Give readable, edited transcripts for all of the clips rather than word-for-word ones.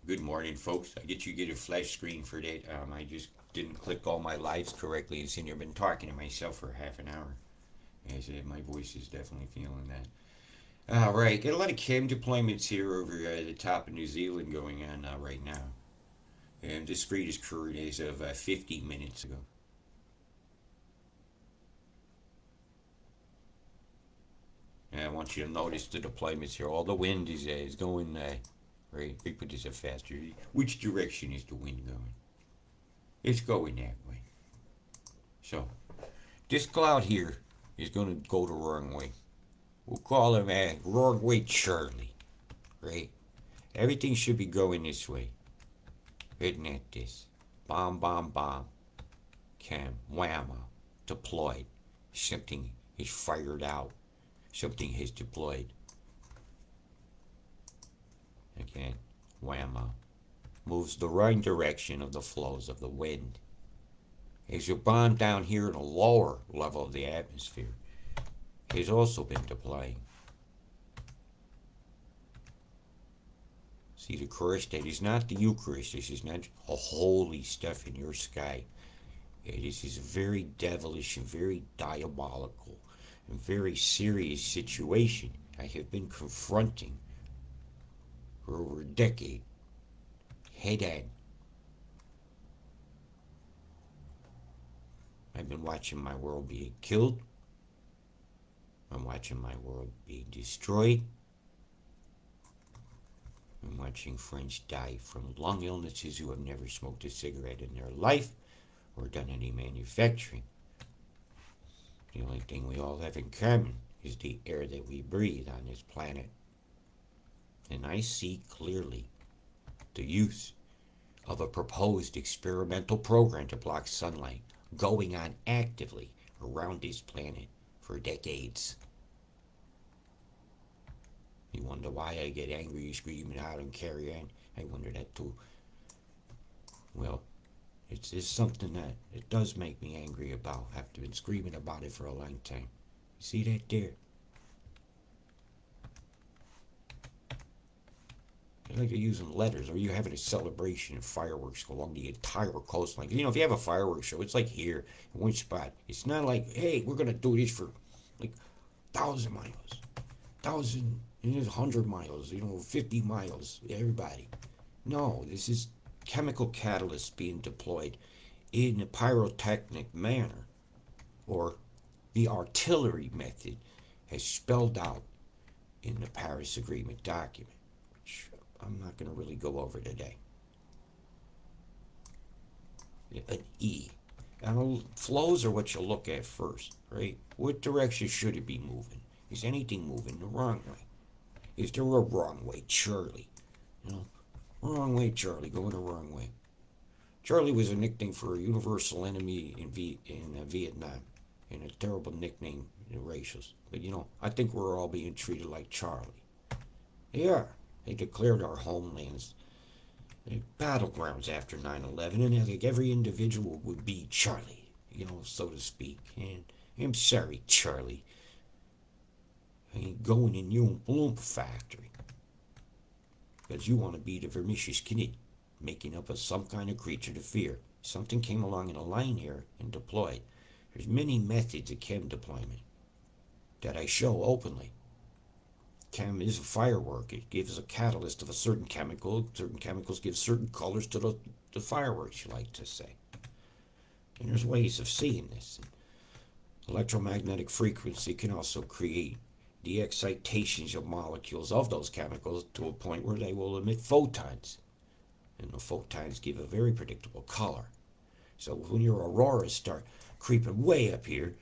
Good morning, folks. I get a flash screen for that. I just didn't click all my lives correctly, and sitting here been talking to myself for half an hour. As my voice is definitely feeling that. All right, got a lot of chem deployments here over the top of New Zealand going on right now. And this screen is current as of 50 minutes ago. And I want you to notice the deployments here. All the wind is going right. We put this up faster. Which direction is the wind going? It's going that way. So this cloud here is going to go the wrong way. We'll call him wrong way Charlie, right? Everything should be going this way. Hitting at this. Bomb, bomb, bomb. Cam, whammo. Deployed. Something is fired out. Something is deployed. Again, whammo. Moves the right direction of the flows of the wind. As your bomb down here in the lower level of the atmosphere has also been deploying. See, the Eucharist, that is not the Eucharist. This is not a holy stuff in your sky. This is a very devilish and very diabolical and very serious situation I have been confronting for over a decade, head on. I've been watching my world being killed. I'm watching my world being destroyed. I'm watching friends die from lung illnesses who have never smoked a cigarette in their life or done any manufacturing. The only thing we all have in common is the air that we breathe on this planet. And I see clearly the use of a proposed experimental program to block sunlight going on actively around this planet for decades. You wonder why I get angry, screaming out, and carry on? I wonder that too. Well, it's something that it does make me angry about. I've been screaming about it for a long time. You see that there? It's like you're using letters, or you're having a celebration and fireworks along the entire coastline. You know, if you have a fireworks show, it's like here in one spot. It's not like, hey, we're gonna do this for like 1,000 miles, 100 miles, 50 miles, everybody. No, this is chemical catalysts being deployed in a pyrotechnic manner, or the artillery method as spelled out in the Paris Agreement document, which I'm not going to really go over today. An E. And flows are what you look at first, right? What direction should it be moving? Is anything moving the wrong way? Is there a wrong way, Charlie? Wrong way, Charlie, going the wrong way. Charlie was a nickname for a universal enemy in Vietnam, and a terrible nickname in racials. But I think we're all being treated like Charlie. Yeah, they declared our homelands battlegrounds after 9/11, and I think every individual would be Charlie, so to speak. And I'm sorry, Charlie. I ain't going in your bloom factory. Because you want to be the vermicious kid, making up of some kind of creature to fear. Something came along in a line here and deployed. There's many methods of chem deployment that I show openly. Chem is a firework. It gives a catalyst of a certain chemical. Certain chemicals give certain colors to the fireworks, you like to say. And there's ways of seeing this. Electromagnetic frequency can also create the excitations of molecules of those chemicals to a point where they will emit photons. And the photons give a very predictable color. So when your auroras start creeping way up here,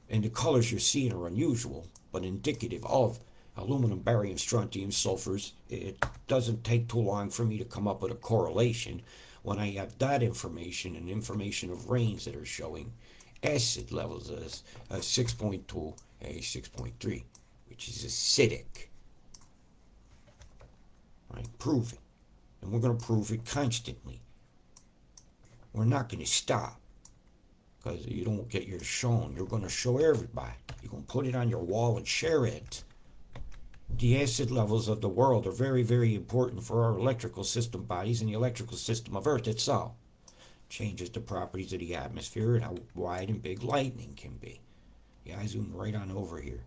and the colors you're seeing are unusual, but indicative of aluminum, barium, strontium, sulfurs, it doesn't take too long for me to come up with a correlation when I have that information and information of rains that are showing acid levels as 6.2 and 6.3, which is acidic. Right? Prove it. And we're going to prove it constantly. We're not going to stop. Because you don't get yours shown. You're going to show everybody. You're going to put it on your wall and share it. The acid levels of the world are very, very important for our electrical system bodies and the electrical system of Earth itself. Changes the properties of the atmosphere and how wide and big lightning can be. Yeah, I zoomed right on over here.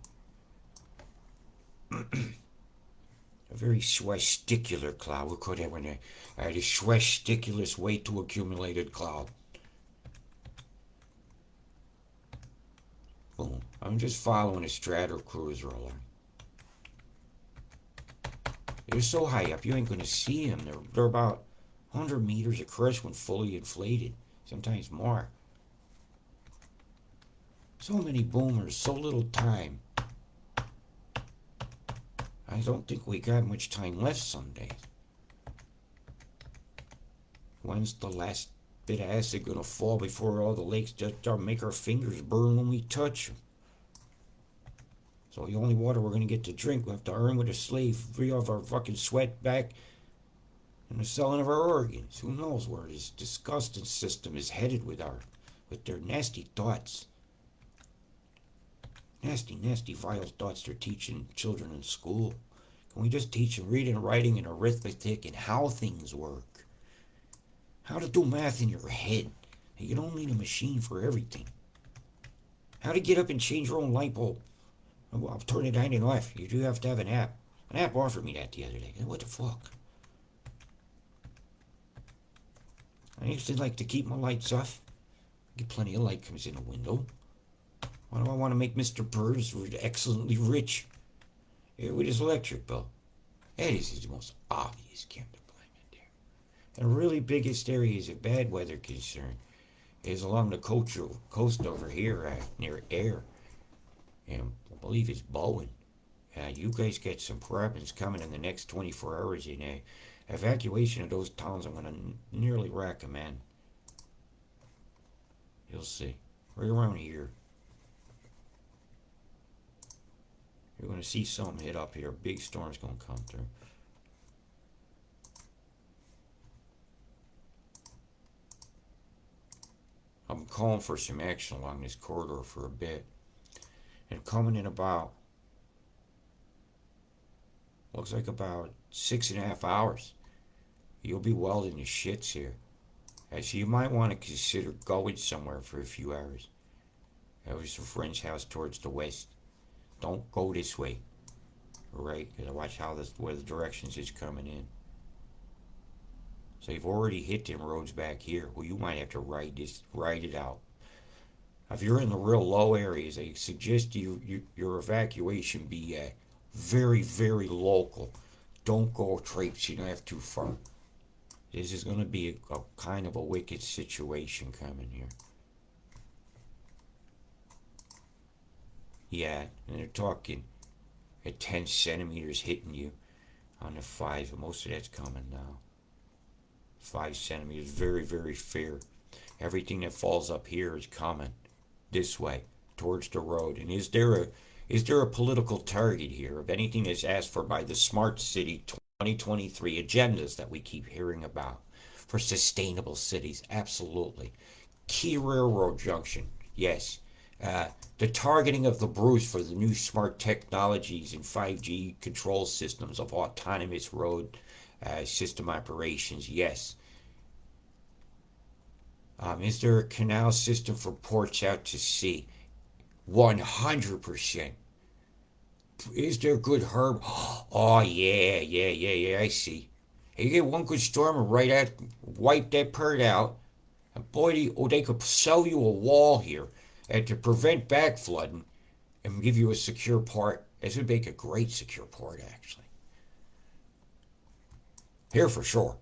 A very swesticular cloud. We call that one the swesticulous way to accumulated cloud. Boom. I'm just following a strato cruiser along. They're so high up, you ain't gonna see them. They're about 100 meters across when fully inflated, sometimes more. So many boomers, so little time. I don't think we got much time left some days. When's the last bit of acid gonna fall before all the lakes just start make our fingers burn when we touch them? So the only water we're gonna get to drink, we have to earn with a slave, free of our fucking sweat back and the selling of our organs. Who knows where this disgusting system is headed with their nasty thoughts. Nasty, nasty, vile thoughts they're teaching children in school. Can we just teach them reading, writing, and arithmetic and how things work? How to do math in your head. You don't need a machine for everything. How to get up and change your own light bulb. I'll turn it on and off. You do have to have an app. An app offered me that the other day. What the fuck? I used to like to keep my lights off. Get plenty of light comes in the window. Why do I want to make Mr. Burns excellently rich with his electric bill? That is the most obvious counterpoint there. And the really biggest areas of bad weather concern is along the coast over here near Air. And I believe it's Bowen. You guys get some problems coming in the next 24 hours. Evacuation of those towns I'm going to nearly recommend. You'll see. Right around here. You're going to see something hit up here. Big storm's going to come through. I'm calling for some action along this corridor for a bit. And coming in about, looks like about 6.5 hours. You'll be welding the shits here. So you might want to consider going somewhere for a few hours. That was a friend's house towards the west. Don't go this way. Alright? Because watch where the directions is coming in. So you've already hit them roads back here. Well, you might have to ride it out. If you're in the real low areas, I suggest your evacuation be very, very local. Don't go traipsing off too far. This is going to be a kind of a wicked situation coming here. Yeah, and they're talking at 10 centimeters hitting you on the 5, but most of that's coming now. 5 centimeters, very, very fair. Everything that falls up here is coming this way towards the road. And is there a political target here of anything that's asked for by the Smart City 2023 agendas that we keep hearing about for sustainable cities? Absolutely. Key railroad junction, yes. The targeting of the Bruce for the new smart technologies and 5G control systems of autonomous road system operations, yes. Is there a canal system for ports out to sea? 100%. Is there good herb? Oh, yeah, I see. You get one good storm and wipe that part out. And boy, they could sell you a wall here and to prevent back flooding and give you a secure port. This would make a great secure port, actually. Here for sure.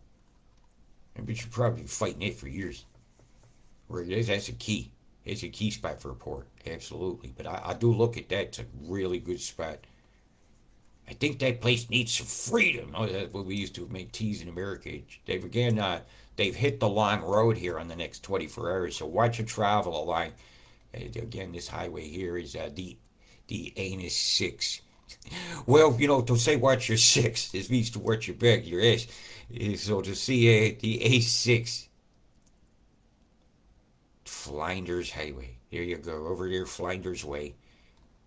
But you should probably be fighting it for years. Where it is, that's a key. It's a key spot for a port, absolutely. But I do look at that. It's a really good spot. I think that place needs some freedom. Oh, that's what we used to make teas in America. They've hit the long road here on the next 24 hours. So watch your travel along. Again, this highway here is the anus 6. Well, to say watch your 6, this means to watch your back, your ass. So to see the A6, Flinders Highway. There you go, over there, Flinders Way.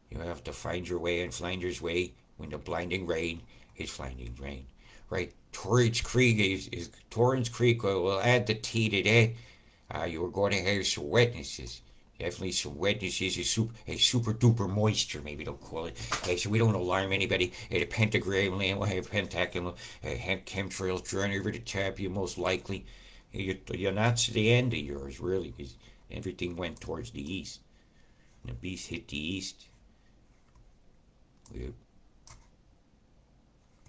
You have to find your way on Flinders Way. when the blinding rain is blinding rain. Right? Torrance Creek will add the T to that. You were going to have some wetnesses. Definitely some wetnesses, a super duper moisture, maybe they'll call it. So we don't alarm anybody. The pentagram land will have pentacular, have chemtrails drawn over the top, you most likely. You're not to the end of yours, really, because everything went towards the east. And the beast hit the east. The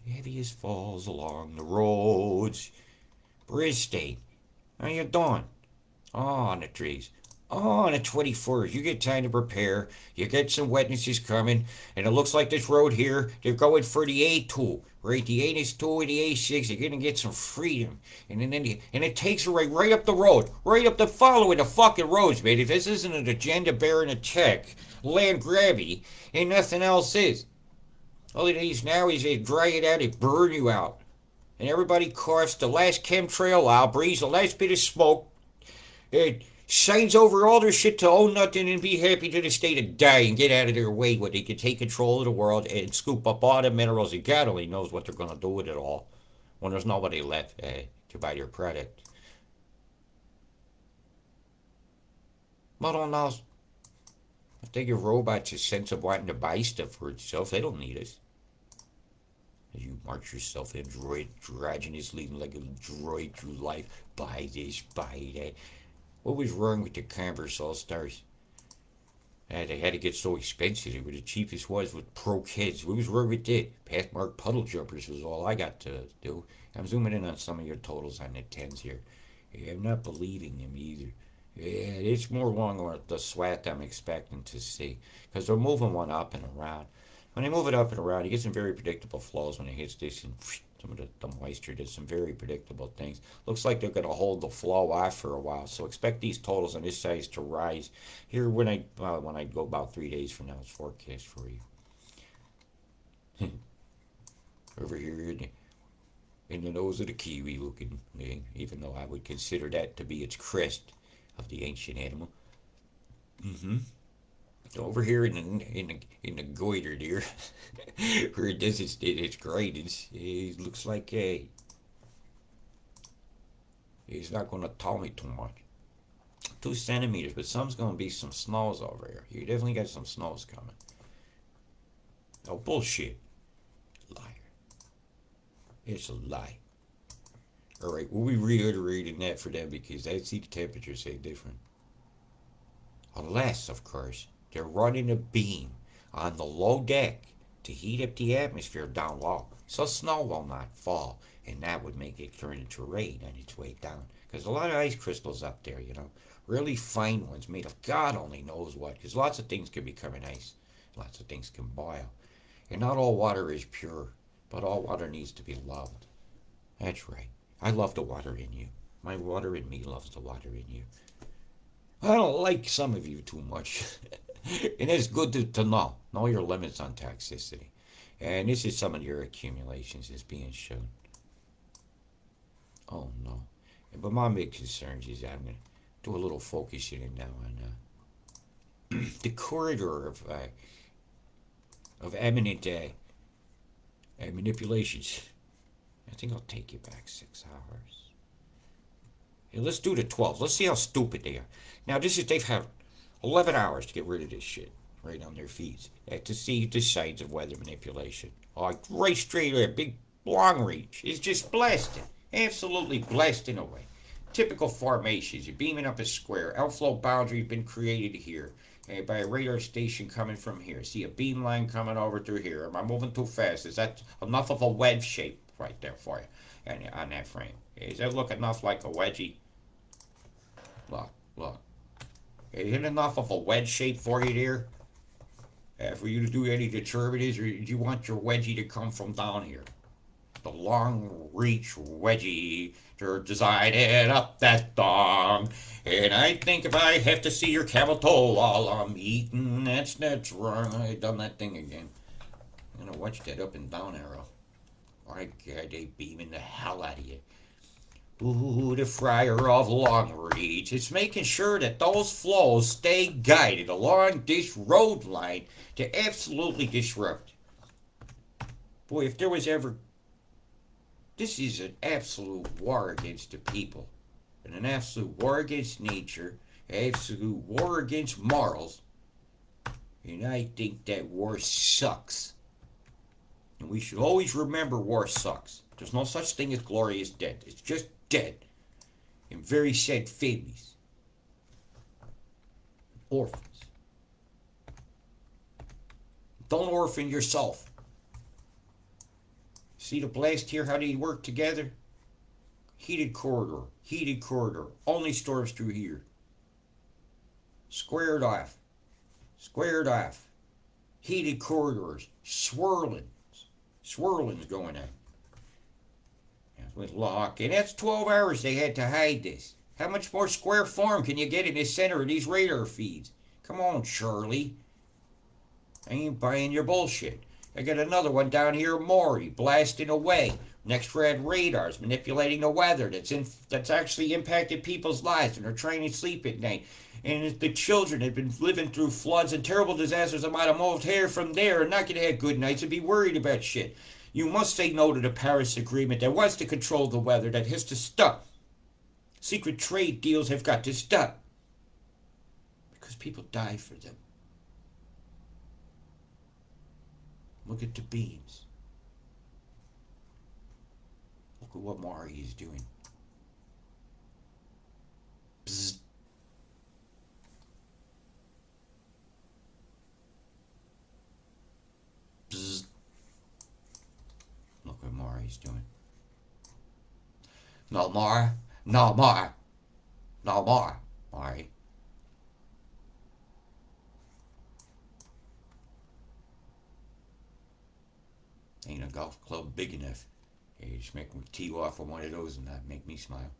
heaviest falls along the roads. Brisbane, how you doing? Oh, on the trees. Oh, on the 24th, you get time to prepare. You get some witnesses coming, and it looks like this road here, they're going for the A2, right? The NS2 and the A6, they're going to get some freedom. And it takes her right up the road, right up the following the fucking roads, man. If this isn't an agenda bearing a check, land gravity, and nothing else is. All it is now is they dry it out, they burn you out. And everybody coughs the last chemtrail out, breathes the last bit of smoke. It signs over all their shit to own nothing and be happy to the state of die and get out of their way where they can take control of the world and scoop up all the minerals. And God only knows what they're going to do with it all when there's nobody left to buy their product. But on those, if they give robots a sense of wanting to buy stuff for itself, they don't need us. As you march yourself androgynously like a droid through life, buy this, buy that. What was wrong with the Converse All Stars? They had to get so expensive. They were the cheapest ones with pro kids. What was wrong with that? Pathmark puddle jumpers was all I got to do. I'm zooming in on some of your totals on the tens here. I'm not believing them either. Yeah, it's more along the swat I'm expecting to see. Because they're moving one up and around. When they move it up and around, you get some very predictable flows when it hits this and some of the moisture does some very predictable things. Looks like they're going to hold the flow off for a while, so expect these totals on this size to rise here when I go about 3 days from now. It's forecast for you. Over here in the nose of the kiwi looking thing, even though I would consider that to be its crest of the ancient animal. Mm-hmm. Over here in the goiter there, where it does its gradings, it looks like it's not going to tell me too much. 2 centimeters, but some's going to be some snows over here. You definitely got some snows coming. Oh, bullshit. Liar. It's a lie. Alright, we'll be reiterating that for them because I see the temperatures say different. Unless, of course, they're running a beam on the low deck to heat up the atmosphere down low, so snow will not fall, and that would make it turn into rain on its way down. Because a lot of ice crystals up there, really fine ones made of God only knows what. Because lots of things can become ice, lots of things can boil, and not all water is pure, but all water needs to be loved. That's right. I love the water in you. My water in me loves the water in you. I don't like some of you too much. And it's good to know your limits on toxicity. And this is some of your accumulations is being shown. Oh no. But my big concerns is I'm going to do a little focusing in now on the corridor of eminent manipulations. I think I'll take you back 6 hours. Hey, let's do the 12. Let's see how stupid they are. Now, they've had 11 hours to get rid of this shit right on their feeds to see the signs of weather manipulation. Oh, right straight there, big long reach. It's just blasting. Absolutely blasting away. Typical formations. You're beaming up a square. Outflow boundary has been created here by a radar station coming from here. See a beam line coming over through here. Am I moving too fast? Is that enough of a wedge shape right there for you on that frame? Does that look enough like a wedgie? Look. Is it enough of a wedge shape for you there? For you to do any determinatives, or do you want your wedgie to come from down here? The long reach wedgie, they're designing up that dong. And I think if I have to see your camel toe while I'm eating, that's wrong. I done that thing again. I'm gonna watch that up and down arrow. My God, they beaming the hell out of you. Ooh, the fryer of long reach. It's making sure that those flows stay guided along this road line to absolutely disrupt. Boy, if there was ever, this is an absolute war against the people, and an absolute war against nature, an absolute war against morals, and I think that war sucks. And we should always remember war sucks. There's no such thing as glorious dead. It's just dead. And very sad families. Orphans. Don't orphan yourself. See the blast here, how they work together? Heated corridor. Heated corridor. Only storms through here. Squared off. Squared off. Heated corridors. Swirling. Swirling's going on. With lock. And that's 12 hours they had to hide this. How much more square form can you get in the center of these radar feeds? Come on, Shirley. I ain't buying your bullshit. I got another one down here, Maury, blasting away. Next red radars, manipulating the weather that's actually impacted people's lives and they're trying to sleep at night. And the children have been living through floods and terrible disasters that might have moved here from there and not going to have good nights and be worried about shit. You must say no to the Paris Agreement that wants to control the weather, that has to stop. Secret trade deals have got to stop. Because people die for them. Look at the beams. Look at what Mari is doing. Bzz. Bzz. Look what Mari's doing. No more. No more. No more, Mari. Ain't a golf club big enough. Hey, just make me tee off on one of those and that make me smile.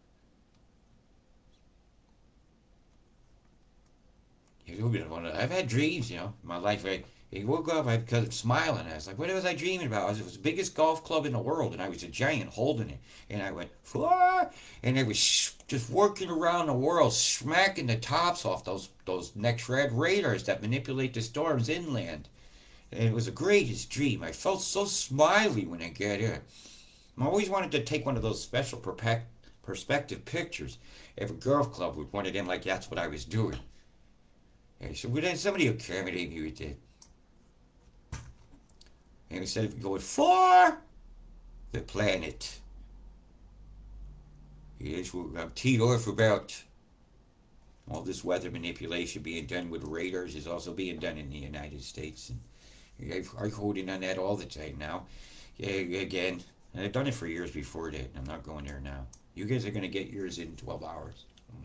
I've had dreams, in my life. I woke up, I was smiling. I was like, what was I dreaming about? It was the biggest golf club in the world, and I was a giant holding it. And I went, Fwah! And I was just working around the world, smacking the tops off those next red radars that manipulate the storms inland. And it was the greatest dream. I felt so smiley when I got in. I always wanted to take one of those special perspective pictures. Every golf club would want it in like that's what I was doing. And so then somebody would accommodate me with that. And instead of going for the planet, here's what I'm teed off about. All this weather manipulation being done with radars is also being done in the United States. And I'm holding on that all the time now. Yeah, again, and I've done it for years before that. I'm not going there now. You guys are going to get yours in 12 hours. I'm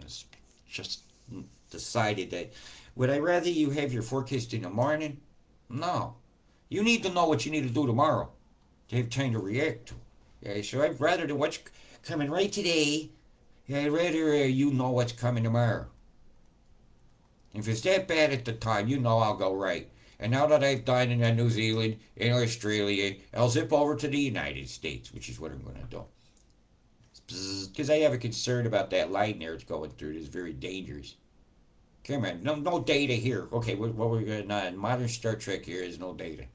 just decided that. Would I rather you have your forecast in the morning? No. You need to know what you need to do tomorrow to have time to react to. Yeah, so I'd rather than what's coming right today, I'd rather you know what's coming tomorrow. If it's that bad at the time, I'll go right. And now that I've dined in New Zealand, in Australia, I'll zip over to the United States, which is what I'm going to do. Because I have a concern about that line there it's going through. It's very dangerous. Come on, no data here. Okay, what we're going on? Modern Star Trek here is no data.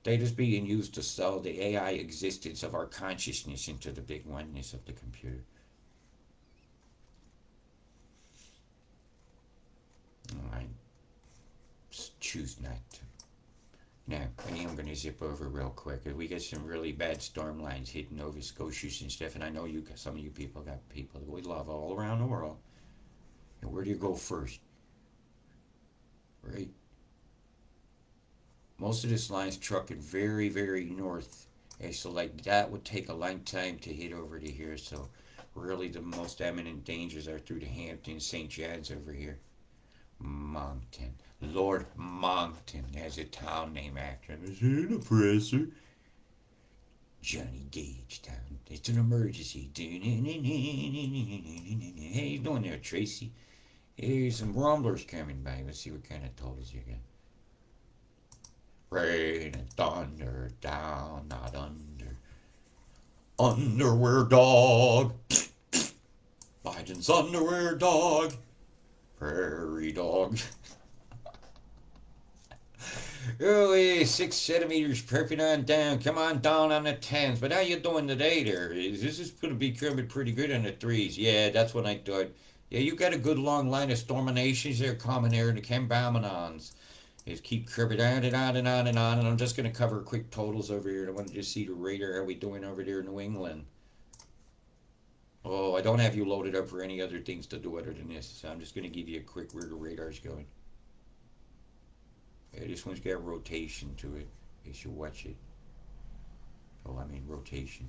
Data's being used to sell the AI existence of our consciousness into the big oneness of the computer. Alright. Choose not to. Now, I am going to zip over real quick. We got some really bad storm lines hitting Nova Scotia and stuff, and I know some of you people got people that we love all around the world. And where do you go first? Right? Most of this line's trucking very, very north. And so like that would take a long time to hit over to here. So really the most imminent dangers are through the Hamptons, St. John's over here. Moncton. Lord Moncton has a town named after him. Is it an oppressor? Johnny Gage town. It's an emergency. How you doing there, Tracy? Here's some rumblers coming by. Let's see what kind of totals you got. Rain and thunder down, not under. Underwear dog. Biden's underwear dog. Prairie dog. Oh, hey, 6 centimeters, prepping on down. Come on down on the tens. But how you doing today there? This is going to be coming pretty good on the threes. Yeah, that's what I thought. Yeah, you got a good long line of storminations there coming there, the Kembaminons. Just keep cribbing on and on and on and on. And I'm just going to cover quick totals over here. I want to just see the radar. How we doing over there in New England? Oh, I don't have you loaded up for any other things to do other than this. So I'm just going to give you a quick where the radar's going. Yeah, this one's got rotation to it. You should watch it. Oh, I mean rotation.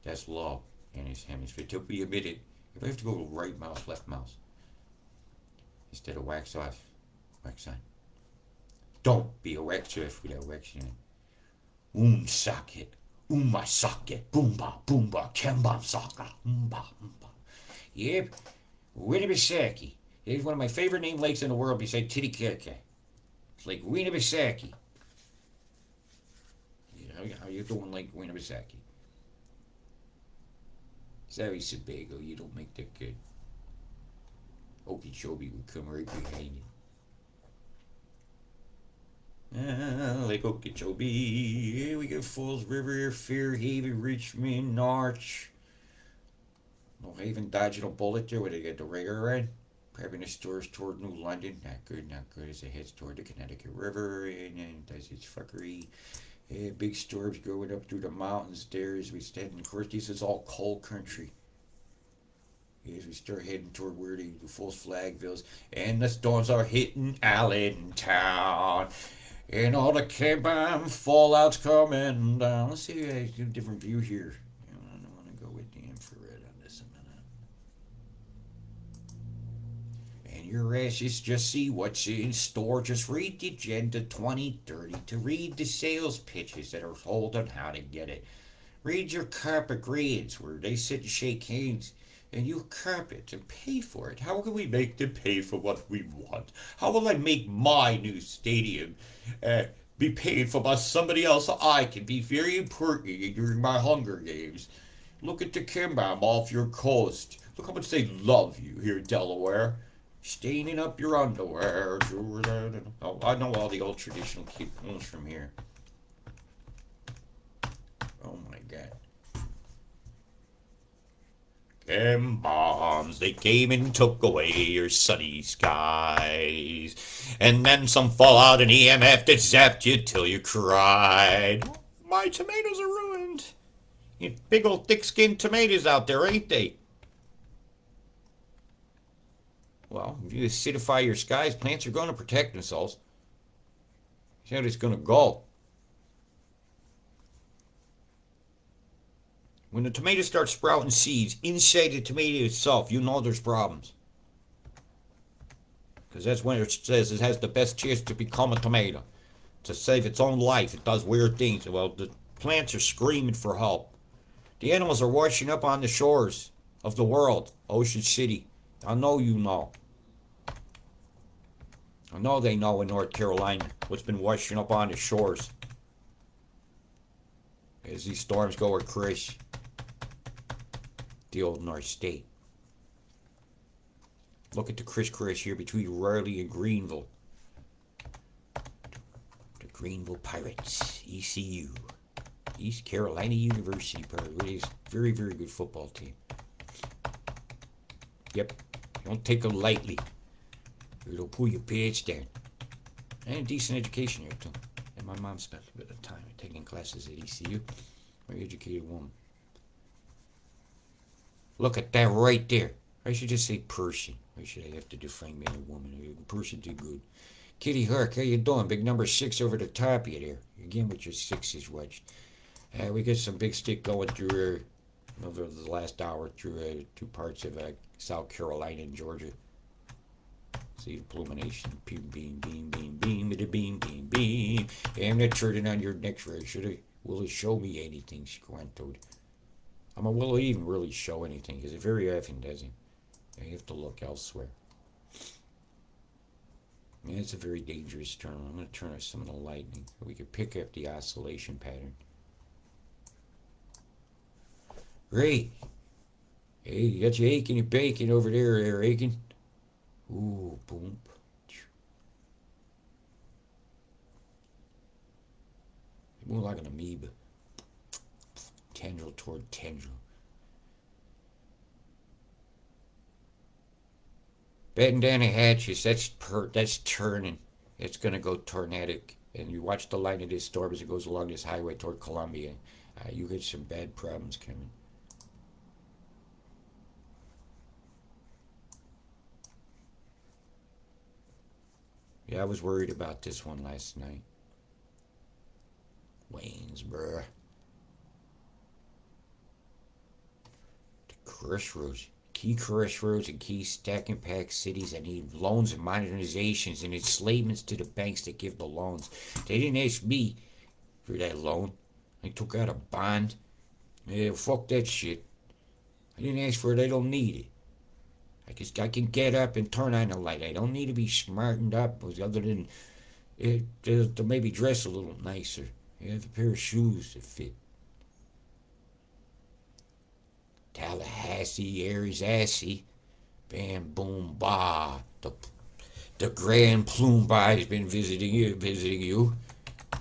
That's low in his hemisphere. It took me a minute. If I have to go right mouse, left mouse, instead of wax off, wax on. Don't be a wax off without waxing in. Socket. Uma socket. Boomba, boomba, kemba saka. Umba, umba. Yep. Winnipesaukee. It's one of my favorite named lakes in the world besides Titicaca. It's like Winnipesaukee. How you doing, Lake Winnipesaukee? Sorry, Sebago, you don't make that good. Okeechobee would come right behind you. Lake Okeechobee. Here we go. Falls River, Fairhaven, Richmond, Norwich. No Haven dodging a bullet there. Where they get the radar on? Prepping the stores toward New London. Not good, not good. As it heads toward the Connecticut River and then does its fuckery. Yeah, big storms going up through the mountains there as we stand. Of course, this is all coal country. As we start heading toward where the false Flagvilles. And the storms are hitting Allentown. And all the K-bomb fallout's coming down. Let's see, I do a different view here. I don't want to go with the infrared on this a minute. And your asses just see what's in store. Just read the Agenda 2030 to read the sales pitches that are told on how to get it. Read your carpet grids where they sit and shake hands and you carpet and pay for it. How can we make them pay for what we want? How will I make my new stadium be paid for by somebody else so I can be very important during my Hunger Games? Look at the Kimbam off your coast. Look how much they love you here in Delaware. Staining up your underwear. Oh, I know all the old traditional poems from here. Oh my god. Them bombs, they came and took away your sunny skies. And then some fallout and EMF that zapped you till you cried. My tomatoes are ruined. You big old thick-skinned tomatoes out there, ain't they? Well, if you acidify your skies, plants are going to protect themselves. See how it's going to go. When the tomato starts sprouting seeds inside the tomato itself, you know there's problems. Because that's when it says it has the best chance to become a tomato. To save its own life, it does weird things. Well, the plants are screaming for help. The animals are washing up on the shores of the world, Ocean City. I know you know. I know they know in North Carolina what's been washing up on the shores. As these storms go across the old North State. Look at the crisscross here between Raleigh and Greenville. The Greenville Pirates, ECU. East Carolina University Pirates. It is a very, very good football team. Yep. Don't take them lightly. It'll pull your pants down. And a decent education here, too. And my mom spent a bit of time taking classes at ECU. Very educated woman. Look at that right there. I should just say person. Why should I have to define man or woman? Person too good. Kitty Hawk, how you doing? Big number 6 over the top of you there. Again with your sixes wedged. We got some big stick going through over the last hour through 2 parts of South Carolina and Georgia. See the plumination. Beam, beam, beam, beam, beam, beam, beam, beam, beam. I'm not turning on your next ray. Will it show me anything, Squantoed? Will it even really show anything? Because it very often doesn't. You have to look elsewhere. It's a very dangerous term. I'm going to turn off some of the lightning. We could pick up the oscillation pattern. Great. Hey, you got your aching and bacon over there, Aiken. Ooh, boom. More like an amoeba. Tendril toward tendril. Batten down the hatches. That's turning. It's gonna go tornadic. And you watch the line of this storm as it goes along this highway toward Columbia. You get some bad problems coming. Yeah, I was worried about this one last night. Waynesboro. The crossroads. Key crossroads and key stack and pack cities that need loans and modernizations and enslavements to the banks that give the loans. They didn't ask me for that loan. I took out a bond. Yeah, fuck that shit. I didn't ask for it. I don't need it. I can get up and turn on the light. I don't need to be smartened up other than to maybe dress a little nicer. You have a pair of shoes that fit. Tallahassee, Arizona, bam, boom, ba. The Grand Plume has been visiting you.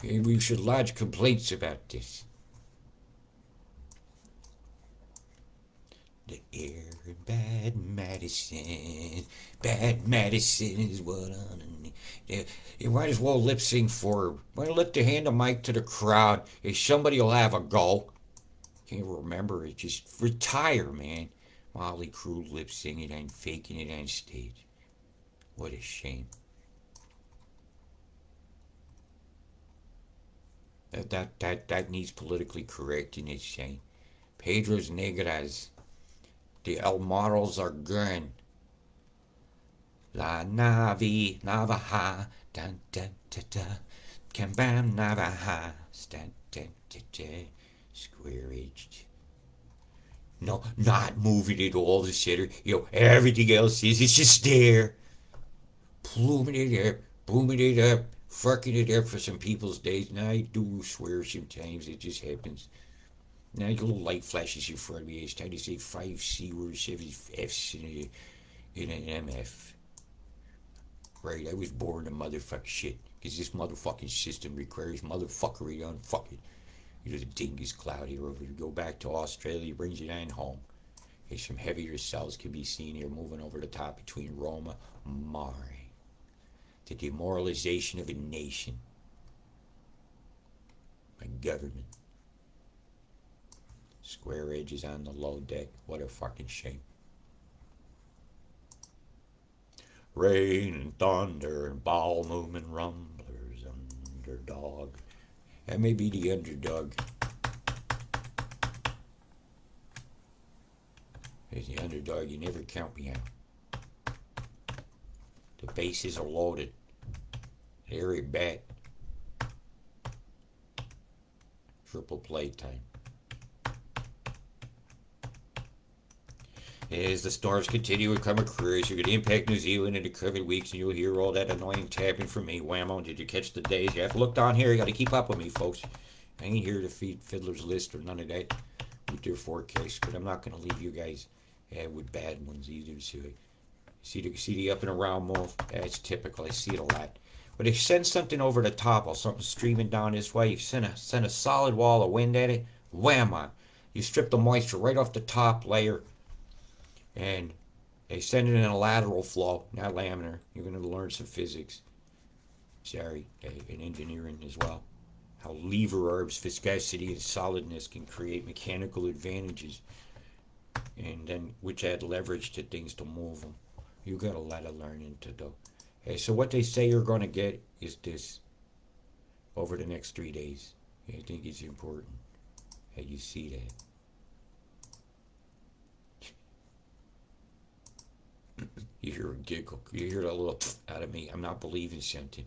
We should lodge complaints about this. The air in bad Madison. Bad Madison is what on. You might as well lip sync for her. Why don't let the hand the mic to the crowd? If somebody will have a go. Can't remember it. Just retire, man. Molly Crew lip singing and faking it on stage. What a shame. That needs politically correct in its shame. Pedro's Negras. The El Models are gone. La Navi Navaja. Dun dun da da. Cambam Navaja. Dun dun da da. Square edged. No, not moving at all to center. Everything else it's just there. Pluming it up, booming it up, fucking it up for some people's days. Now I do swear sometimes, it just happens. Now a little light flashes in front of me. It's time to say 5 C words, 7 F's in an MF. Right, I was born to motherfuck shit. Because this motherfucking system requires motherfuckery on fucking. The dingus cloud here over to go back to Australia brings you down home. Here's some heavier cells can be seen here moving over the top between Roma and Mare. The demoralization of a nation. My government. Square edges on the low deck. What a fucking shame. Rain and thunder and bowel movement rumblers. Underdog. That may be the underdog. As the underdog, you never count me out. The bases are loaded. Airy bat. Triple play time. As the storms continue to come across, you're going to impact New Zealand in the coming weeks, and you'll hear all that annoying tapping from me. Whammo, did you catch the days? You have to look down here. You got to keep up with me, folks. I ain't here to feed Fiddler's List or none of that with their forecast, but I'm not going to leave you guys with bad ones either. So, see the up and around move? That's typical. I see it a lot. But if you send something over the top or something streaming down this way, you send a solid wall of wind at it, wham on. You strip the moisture right off the top layer. And they send it in a lateral flow, not laminar. You're going to learn some physics. Sorry, and engineering as well. How lever arbs, viscosity, and solidness can create mechanical advantages, and then which add leverage to things to move them. You got a lot of learning to do. Hey, so what they say you're going to get is this over the next 3 days. I think it's important that you see that. You hear a giggle. You hear a little out of me. I'm not believing something.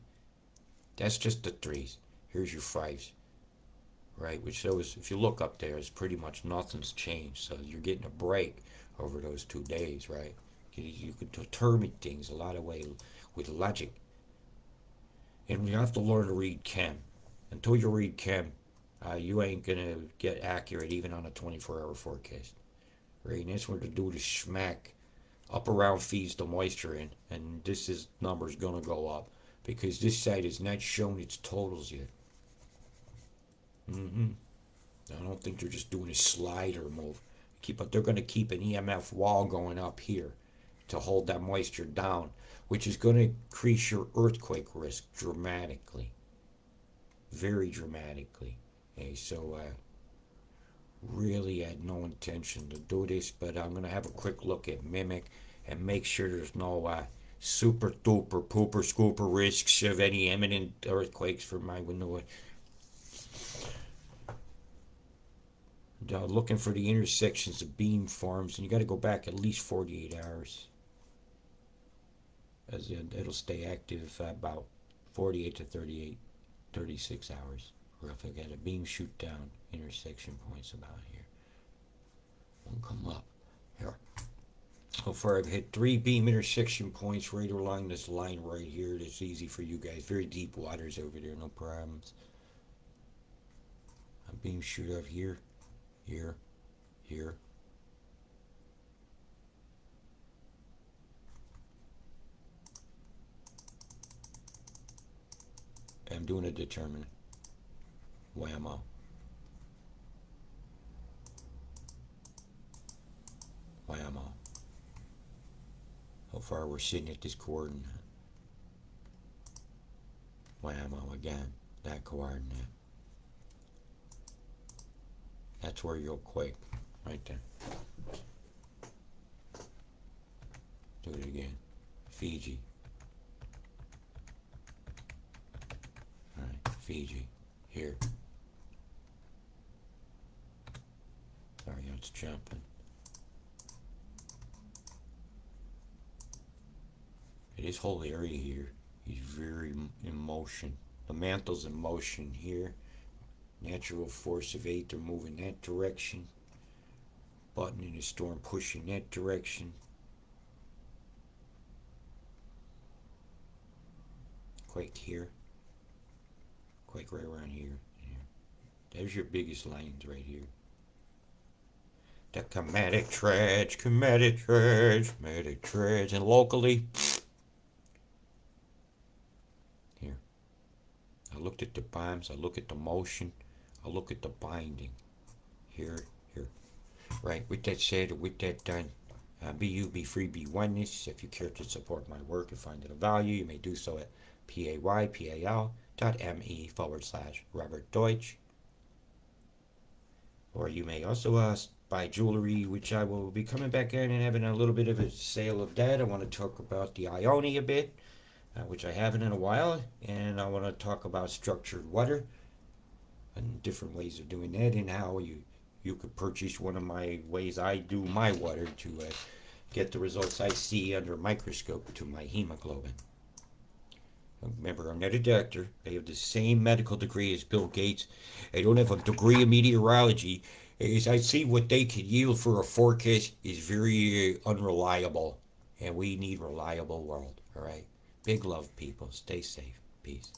That's just the 3s. Here's your 5s. Right? Which shows, if you look up there, it's pretty much nothing's changed. So you're getting a break over those 2 days, right? You can determine things a lot of ways with logic. And you have to learn to read chem. Until you read chem, you ain't going to get accurate even on a 24-hour forecast. Right? And that's what to do to smack up around feeds the moisture in, and this number is going to go up because this site has not shown its totals yet. Mm-hmm. I don't think they're just doing a slider move. They're going to keep an EMF wall going up here to hold that moisture down, which is going to increase your earthquake risk dramatically, very dramatically. Okay, so really had no intention to do this, but I'm going to have a quick look at Mimic and make sure there's no super duper pooper scooper risks of any imminent earthquakes for my window. Looking for the intersections of beam forms, and you got to go back at least 48 hours, as it'll stay active about 48 to 38, 36 hours. Roughly got a beam shoot down intersection points about here. Won't come up here. So far, I've hit 3 beam intersection points right along this line right here. That's easy for you guys. Very deep waters over there, no problems. A beam shoot up here, here, here. I'm doing a determinant. Whammo. Whammo. How far we're sitting at this coordinate. Whammo again. That coordinate. That's where you'll quake. Right there. Do it again. Fiji. Alright, Fiji. Here. Sorry, it's jumping. This whole area here is very in motion. The mantle's in motion here. Natural force of 8, they're moving that direction. Button in the storm pushing that direction. Quake here. Quake right around here. There's your biggest lines right here. The comedic treads, and locally, here. I looked at the bombs, I look at the motion, I look at the binding. Here, here. Right, with that said, with that done, be you, be free, be oneness. If you care to support my work and find it of value, you may do so at paypal.me/Robert Deutsch. Or you may also buy jewelry, which I will be coming back in and having a little bit of a sale of that. I want to talk about the Ione a bit, which I haven't in a while, and I want to talk about structured water and different ways of doing that, and how you could purchase one of my ways I do my water to get the results I see under a microscope to my hemoglobin. Remember, I'm not a doctor. I have the same medical degree as Bill Gates. I don't have a degree in meteorology. As I see what they could yield for a forecast is very unreliable. And we need reliable world, all right? Big love, people. Stay safe. Peace.